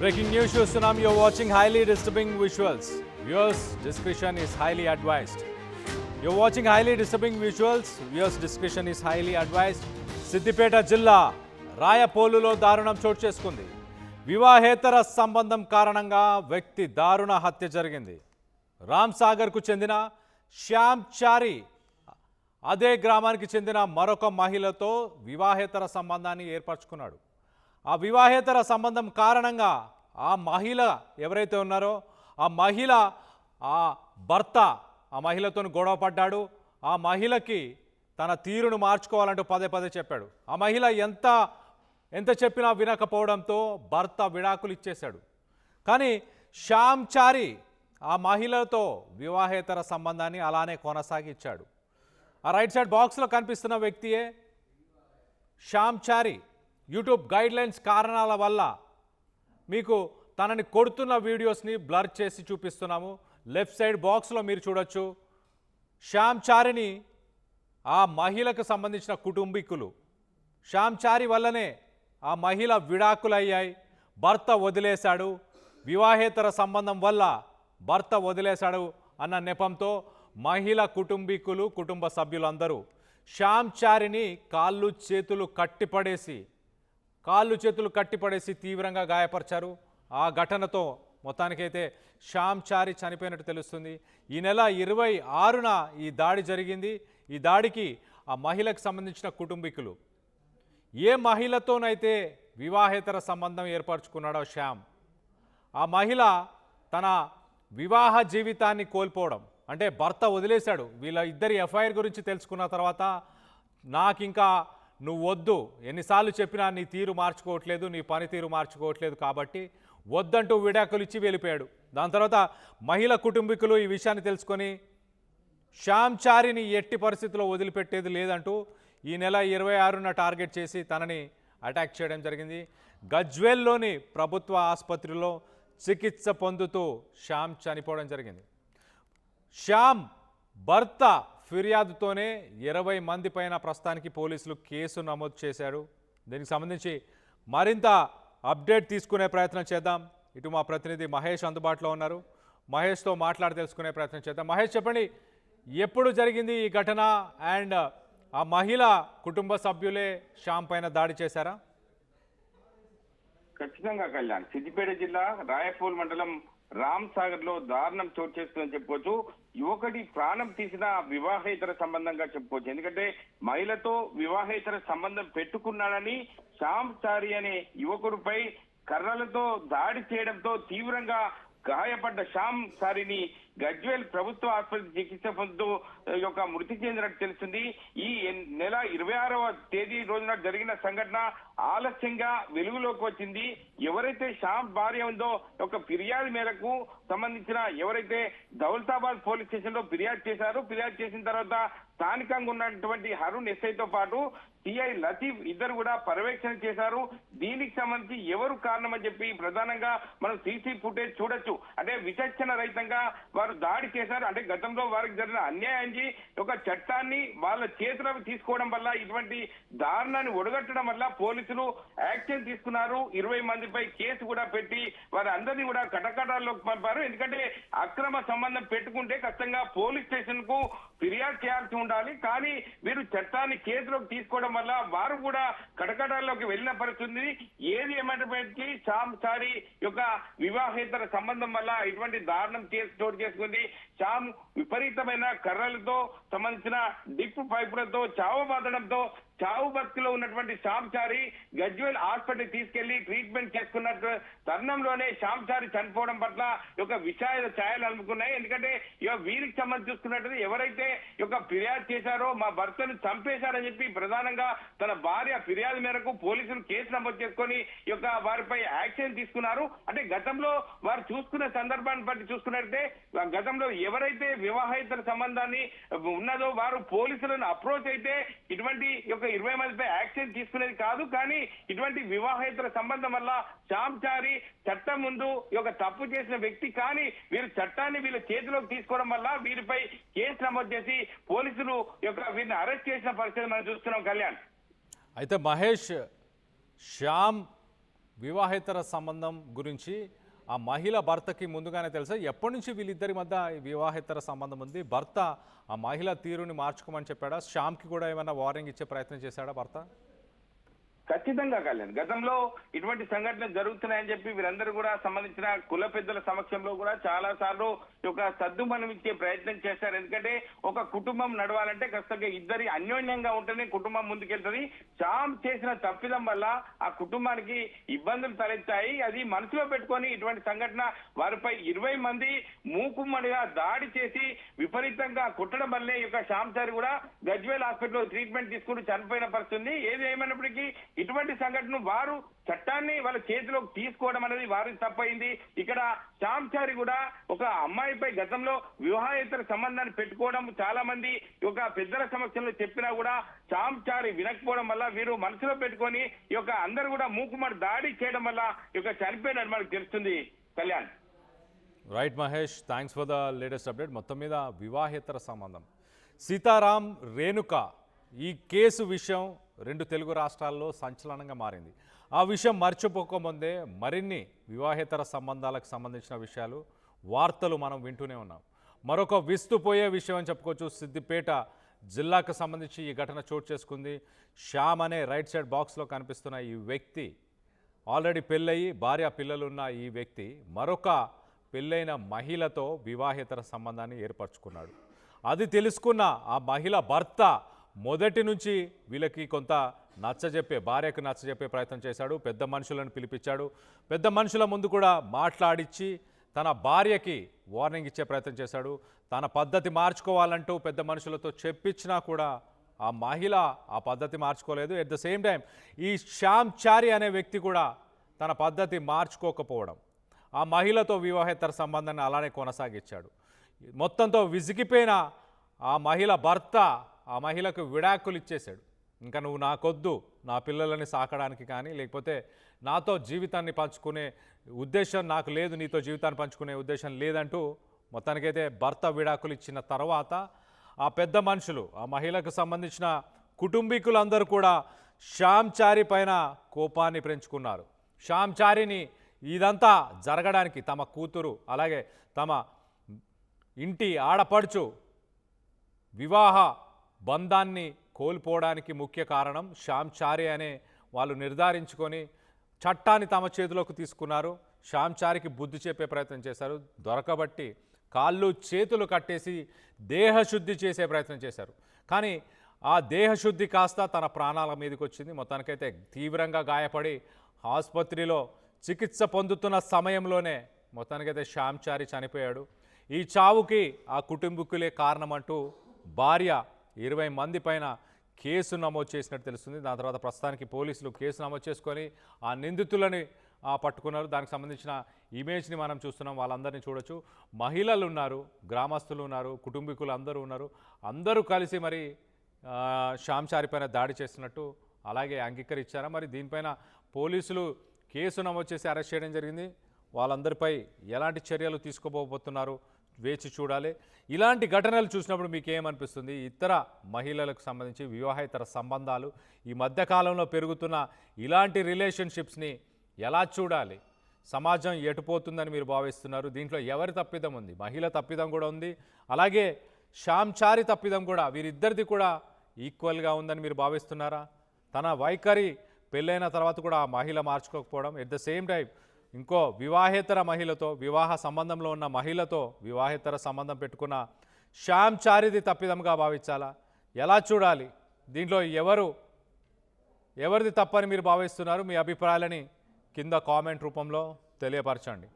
Breaking news show Tsunami, you're watching highly disturbing visuals. Viewers' discretion is highly advised. You're watching highly disturbing visuals. Viewers' discretion is highly advised. Siddipet జిల్లా రాయపోలులో దారుణం చోటు చేసుకుంది. వివాహేతర సంబంధం కారణంగా వ్యక్తి దారుణ హత్య జరిగింది. రామ్ సాగర్కు చెందిన శ్యామ్ చారి అదే గ్రామానికి చెందిన మరొక మహిళతో వివాహేతర సంబంధాన్ని ఏర్పరచుకున్నాడు. ఆ వివాహేతర సంబంధం కారణంగా ఆ మహిళ ఎవరైతే ఉన్నారో ఆ మహిళ ఆ భర్త ఆ మహిళతో గొడవ పడ్డాడు. ఆ మహిళకి తన తీరును మార్చుకోవాలంటూ పదే పదే చెప్పాడు. ఆ మహిళ ఎంత చెప్పినా వినకపోవడంతో భర్త విడాకులు ఇచ్చేశాడు. కానీ శ్యామ్ చారి ఆ మహిళతో వివాహేతర సంబంధాన్ని అలానే కొనసాగించాడు. ఆ రైట్ సైడ్ బాక్స్లో కనిపిస్తున్న వ్యక్తియే శ్యామ్ చారి. యూట్యూబ్ గైడ్లైన్స్ కారణాల వల్ల మీకు తనని కొడుతున్న వీడియోస్ని బ్లర్ చేసి చూపిస్తున్నాము. లెఫ్ట్ సైడ్ బాక్స్లో మీరు చూడొచ్చు. శ్యామ్ చారిని ఆ మహిళకు సంబంధించిన కుటుంబీకులు శ్యామ్ చారి వల్లనే ఆ మహిళ విడాకులయ్యాయి, భర్త వదిలేశాడు, వివాహేతర సంబంధం వల్ల భర్త వదిలేశాడు అన్న నెపంతో మహిళ కుటుంబీకులు కుటుంబ సభ్యులందరూ శ్యామ్ చారిని కాళ్ళు చేతులు కట్టిపడేసి తీవ్రంగా గాయపరిచారు. ఆ ఘటనతో మొత్తానికైతే శ్యామ్ చారి చనిపోయినట్టు తెలుస్తుంది. ఈ నెల 26న ఈ దాడి జరిగింది. ఈ దాడికి ఆ మహిళకు సంబంధించిన కుటుంబీకులు ఏ మహిళతోనైతే వివాహేతర సంబంధం ఏర్పరచుకున్నాడో శ్యామ్, ఆ మహిళ తన వివాహ జీవితాన్ని కోల్పోవడం, అంటే భర్త వదిలేశాడు. వీళ్ళ ఇద్దరి ఎఫ్ఐఆర్ గురించి తెలుసుకున్న తర్వాత నాకింకా నువ్వు వద్దు, ఎన్నిసార్లు చెప్పినా నీ తీరు మార్చుకోవట్లేదు, నీ పనితీరు మార్చుకోవట్లేదు కాబట్టి వద్దంటూ విడాకులు ఇచ్చి వెళ్ళిపోయాడు. దాని తర్వాత మహిళ కుటుంబీకులు ఈ విషయాన్ని తెలుసుకొని శ్యామ్ చారిని ఎట్టి పరిస్థితుల్లో వదిలిపెట్టేది లేదంటూ ఈ నెల 26న టార్గెట్ చేసి తనని అటాక్ చేయడం జరిగింది. గజ్వేల్లోని ప్రభుత్వ ఆసుపత్రిలో చికిత్స పొందుతూ శ్యామ్ చనిపోవడం జరిగింది. శ్యామ్ భర్త ఫిర్యాదుతోనే 20 మంది పైన ప్రస్తుతానికి పోలీసులు కేసు నమోదు చేశారు. దీనికి సంబంధించి మరింత అప్డేట్ తీసుకునే ప్రయత్నం చేద్దాం. ఇటు మా ప్రతినిధి మహేష్ అందుబాటులో ఉన్నారు. మహేష్తో మాట్లాడి తెలుసుకునే ప్రయత్నం చేద్దాం. మహేష్, చెప్పండి, ఎప్పుడు జరిగింది ఈ ఘటన? అండ్ ఆ మహిళ కుటుంబ సభ్యులే శ్యామ్ పైన దాడి చేశారా? ఖచ్చితంగా కళ్యాణ్, సిద్దిపేట జిల్లా రాయపూల్ మండలం రామ్ సాగర్ లో దారుణం చోటు చేస్తుందని చెప్పుకోవచ్చు. యువకుడి ప్రాణం తీసిన వివాహేతర సంబంధంగా చెప్పుకోవచ్చు. ఎందుకంటే మహిళతో వివాహేతర సంబంధం పెట్టుకున్నాడని శ్యామ్ చారి అనే యువకుడిపై కర్రలతో దాడి చేయడంతో తీవ్రంగా గాయపడ్డ శ్యామ్ చారిని గజ్వేల్ ప్రభుత్వ ఆసుపత్రి చికిత్స పొందుతూ మృతి చెందినట్టు తెలుస్తుంది. ఈ నెల 26వ తేదీ రోజున జరిగిన సంఘటన ఆలస్యంగా వెలుగులోకి వచ్చింది. ఎవరైతే శ్యామ్ భార్య ఉందో ఫిర్యాదు మేరకు సంబంధించిన ఎవరైతే దౌలతాబాద్ పోలీస్ స్టేషన్ లో ఫిర్యాదు చేశారో, ఫిర్యాదు చేసిన తర్వాత స్థానికంగా ఉన్నటువంటి హరుణ్ ఎస్ఐతో పాటు సిఐ లతీఫ్ ఇద్దరు కూడా పర్యవేక్షణ చేశారు. దీనికి సంబంధించి ఎవరు కారణం అని చెప్పి ప్రధానంగా మనం సీసీ ఫుటేజ్ చూడొచ్చు. అంటే విచక్షణ రహితంగా వారు దాడి చేశారు. అంటే గతంలో వారికి జరిగిన అన్యాయానికి చట్టాన్ని వాళ్ళ చేతులకు తీసుకోవడం వల్ల, ఇటువంటి దారుణాన్ని ఒడగట్టడం వల్ల పోలీసులు యాక్షన్ తీసుకున్నారు. 20 మందిపై కేసు కూడా పెట్టి వారి అందరినీ కూడా కటకటాల్లోకి పంపారు. ఎందుకంటే అక్రమ సంబంధం పెట్టుకుంటే ఖచ్చితంగా పోలీస్ స్టేషన్ కు ఫిర్యాదు చేయాల్సి ఉండాలి. కానీ వీరు చట్టాన్ని చేతిలోకి తీసుకోవడం వల్ల వారు కూడా కటకటాల్లోకి వెళ్ళిన పరిస్థితి. ఏది ఏమైనప్పటికీ శ్యామ్ చారి వివాహేతర సంబంధం వల్ల ఇటువంటి దారుణం చోటు చేసుకుంది. శ్యామ్ విపరీతమైన కర్రలతో సంబంధించిన డిప్ పైపులతో చావు బాధడంతో చావు బతికిలో ఉన్నటువంటి శ్యామ్ చారి గజ్వేల్ హాస్పిటల్ తీసుకెళ్లి ట్రీట్మెంట్ చేసుకున్న తరుణంలోనే శ్యామ్ చారి చనిపోవడం పట్ల విషాద ఛాయలు అలుముకున్నాయి. ఎందుకంటే వీరికి సంబంధించి చూసుకున్నట్టు ఎవరైతే ఫిర్యాదు చేశారో మా భర్తను చంపేశారని చెప్పి ప్రధానంగా తన భార్య ఫిర్యాదు మేరకు పోలీసులు కేసు నమోదు చేసుకొని వారిపై యాక్షన్ తీసుకున్నారు. అంటే గతంలో వారు చూసుకున్న సందర్భాన్ని బట్టి చూసుకున్నట్టే గతంలో ఎవరైతే వివాహేతర సంబంధాన్ని ఉన్నదో వారు పోలీసులను అప్రోచ్ అయితే ఇటువంటి 20 మందిపై యాక్షన్ తీసుకునేది కాదు. కానీ ఇటువంటి వివాహేతర సంబంధం వల్ల శ్యామ్ చారి చట్టం ముందు తప్పు చేసిన వ్యక్తి. కానీ వీరు చట్టాన్ని వీళ్ళ చేతిలోకి తీసుకోవడం వల్ల వీరిపై కేసు నమోదు చేసి పోలీసులు వీరిని అరెస్ట్ చేసిన పరిస్థితి మనం చూస్తున్నాం కళ్యాణ్. అయితే మహేష్, శ్యామ్ వివాహేతర సంబంధం గురించి ఆ మహిళ భర్తకి ముందుగానే తెలుసా? ఎప్పటి నుంచి వీళ్ళిద్దరి మధ్య ఈ వివాహేతర సంబంధం ఉంది? భర్త ఆ మహిళ తీరుని మార్చుకోమని చెప్పాడా? శ్యామ్కి కూడా ఏమైనా వార్నింగ్ ఇచ్చే ప్రయత్నం చేశాడా భర్త? ఖచ్చితంగా కళ్యాణ్, గతంలో ఇటువంటి సంఘటనలు జరుగుతున్నాయని చెప్పి వీరందరూ కూడా సంబంధించిన కుల పెద్దల సమక్షంలో కూడా చాలా సార్లు ఒక సద్దుమణం ఇచ్చే ప్రయత్నం చేశారు. ఎందుకంటే ఒక కుటుంబం నడవాలంటే ఖచ్చితంగా ఇద్దరి అన్యోన్యంగా ఉంటేనే కుటుంబం ముందుకెళ్తుంది. శ్యామ్ చేసిన తప్పిదం వల్ల ఆ కుటుంబానికి ఇబ్బందులు తలెత్తాయి. అది మనసులో పెట్టుకొని ఇటువంటి సంఘటన వారిపై 20 మంది మూకుమ్మడిగా దాడి చేసి విపరీతంగా కుట్టడం వల్లే ఈ యొక్క శ్యామ్ చారి కూడా గజ్వేల్ హాస్పిటల్లో ట్రీట్మెంట్ తీసుకుని చనిపోయిన పరిస్థితి. ఏది ఏమైనప్పటికీ ఇటువంటి సంఘటన వారు చట్టాన్ని వాళ్ళ చేతిలోకి తీసుకోవడం అనేది వారికి తప్పైంది. ఇక్కడ శ్యామ్ చారి కూడా ఒక అమ్మాయిపై గతంలో వివాహేతర సంబంధాన్ని పెట్టుకోవడం చాలా మంది ఒక పెద్దల సమక్షంలో చెప్పినా కూడా శ్యామ్ చారి వినకపోవడం వల్ల వీరు మనసులో పెట్టుకొని ఈ యొక్క అందరూ కూడా మూకుమ్మడి దాడి చేయడం వల్ల ఈ యొక్క చనిపోయినట్టు మనకు తెలుస్తుంది. Kalyan. Right Mahesh, thanks for the latest update. మొత్తం మీద వివాహేతర సంబంధం సీతారాం రేణుక ఈ కేసు విషయం 2 తెలుగు రాష్ట్రాల్లో సంచలనంగా మారింది. ఆ విషయం మర్చిపోకముందే మరిన్ని వివాహేతర సంబంధాలకు సంబంధించిన విషయాలు వార్తలు మనం వింటూనే ఉన్నాం. మరొక విస్తుపోయే విషయం అని చెప్పుకోవచ్చు. సిద్దిపేట జిల్లాకు సంబంధించి ఈ ఘటన చోటు చేసుకుంది. శ్యామ్ అనే రైట్ సైడ్ బాక్స్లో కనిపిస్తున్న ఈ వ్యక్తి ఆల్రెడీ పెళ్ళయి భార్య పిల్లలున్న ఈ వ్యక్తి మరొక పెళ్ళైన మహిళతో వివాహేతర సంబంధాన్ని ఏర్పరచుకున్నాడు. అది తెలుసుకున్న ఆ మహిళ భర్త మొదటి నుంచి వీళ్ళకి కొంత భార్యకు నచ్చజెప్పే ప్రయత్నం చేశాడు. పెద్ద మనుషులను పిలిపించాడు. పెద్ద మనుషుల ముందు కూడా మాట్లాడించి తన భార్యకి వార్నింగ్ ఇచ్చే ప్రయత్నం చేశాడు. తన పద్ధతి మార్చుకోవాలంటూ పెద్ద మనుషులతో చెప్పించినా కూడా ఆ మహిళ ఆ పద్ధతి మార్చుకోలేదు. ఎట్ ద సేమ్ టైం ఈ శ్యామ్ చారి అనే వ్యక్తి కూడా తన పద్ధతి మార్చుకోకపోవడం ఆ మహిళతో వివాహేతర సంబంధాన్ని అలానే కొనసాగించాడు. మొత్తంతో విసిగిపోయిన ఆ మహిళ భర్త ఆ మహిళకు విడాకులు ఇచ్చేశాడు. ఇంకా నువ్వు నాకొద్దు, నా పిల్లలని సాకడానికి కానీ లేకపోతే నాతో జీవితాన్ని పంచుకునే ఉద్దేశం నాకు లేదు, నీతో జీవితాన్ని పంచుకునే ఉద్దేశం లేదంటూ మొత్తానికైతే భర్త విడాకులు ఇచ్చిన తర్వాత ఆ పెద్ద మనుషులు ఆ మహిళకు సంబంధించిన కుటుంబీకులందరూ కూడా శ్యామ్ చారి పైన కోపాన్ని పెంచుకున్నారు. శ్యామ్ చారిని ఇదంతా జరగడానికి తమ కూతురు అలాగే తమ ఇంటి ఆడపడుచు వివాహ బంధాన్ని కోల్పోవడానికి ముఖ్య కారణం శ్యామ్ చారి అనే వాళ్ళు నిర్ధారించుకొని చట్టాన్ని తమ చేతిలోకి తీసుకున్నారు. శ్యామ్ చారికి బుద్ధి చెప్పే ప్రయత్నం చేశారు. దొరకబట్టి కాళ్ళు చేతులు కట్టేసి దేహశుద్ధి చేసే ప్రయత్నం చేశారు. కానీ ఆ దేహశుద్ధి కాస్త తన ప్రాణాల మీదకి వచ్చింది. మొత్తానికైతే తీవ్రంగా గాయపడి ఆసుపత్రిలో చికిత్స పొందుతున్న సమయంలోనే మొత్తానికైతే శ్యామ్ చారి చనిపోయాడు. ఈ చావుకి ఆ కుటుంబీకులే కారణమంటూ భార్య 20 మంది పైన కేసు నమోదు చేసినట్టు తెలుస్తుంది. దాని తర్వాత ప్రస్తుతానికి పోలీసులు కేసు నమోదు చేసుకొని ఆ నిందితులని పట్టుకున్నారు. దానికి సంబంధించిన ఇమేజ్ని మనం చూస్తున్నాం. వాళ్ళందరినీ చూడొచ్చు. మహిళలు ఉన్నారు, గ్రామస్తులు ఉన్నారు, కుటుంబీకులు అందరూ ఉన్నారు. అందరూ కలిసి మరి శ్యామ్ చారి పైన దాడి చేస్తున్నట్టు అలాగే అంగీకరించారా? మరి దీనిపైన పోలీసులు కేసు నమోదు చేసి అరెస్ట్ చేయడం జరిగింది. వాళ్ళందరిపై ఎలాంటి చర్యలు తీసుకోబోతున్నారు వేచి చూడాలి. ఇలాంటి ఘటనలు చూసినప్పుడు మీకు ఏమనిపిస్తుంది? ఇతర మహిళలకు సంబంధించి వివాహేతర సంబంధాలు ఈ మధ్యకాలంలో పెరుగుతున్న ఇలాంటి రిలేషన్షిప్స్ని ఎలా చూడాలి? సమాజం ఎటుపోతుందని మీరు భావిస్తున్నారు? దీంట్లో ఎవరి తప్పిదం ఉంది? మహిళ తప్పిదం కూడా ఉంది, అలాగే శ్యామ్ చారి తప్పిదం కూడా, వీరిద్దరిది కూడా ఈక్వల్గా ఉందని మీరు భావిస్తున్నారా? తన వైఖరి పెళ్ళైన తర్వాత కూడా ఆ మహిళ మార్చుకోకపోవడం, ఎట్ ద సేమ్ టైం ఇంకో వివాహేతర మహిళతో వివాహ సంబంధంలో ఉన్న మహిళతో వివాహేతర సంబంధం పెట్టుకున్న శ్యామ్ చారిది తప్పిదంగా భావించాలా? ఎలా చూడాలి? దీంట్లో ఎవరిది తప్పని మీరు భావిస్తున్నారు? మీ అభిప్రాయాలని కింద కామెంట్ రూపంలో తెలియపరచండి.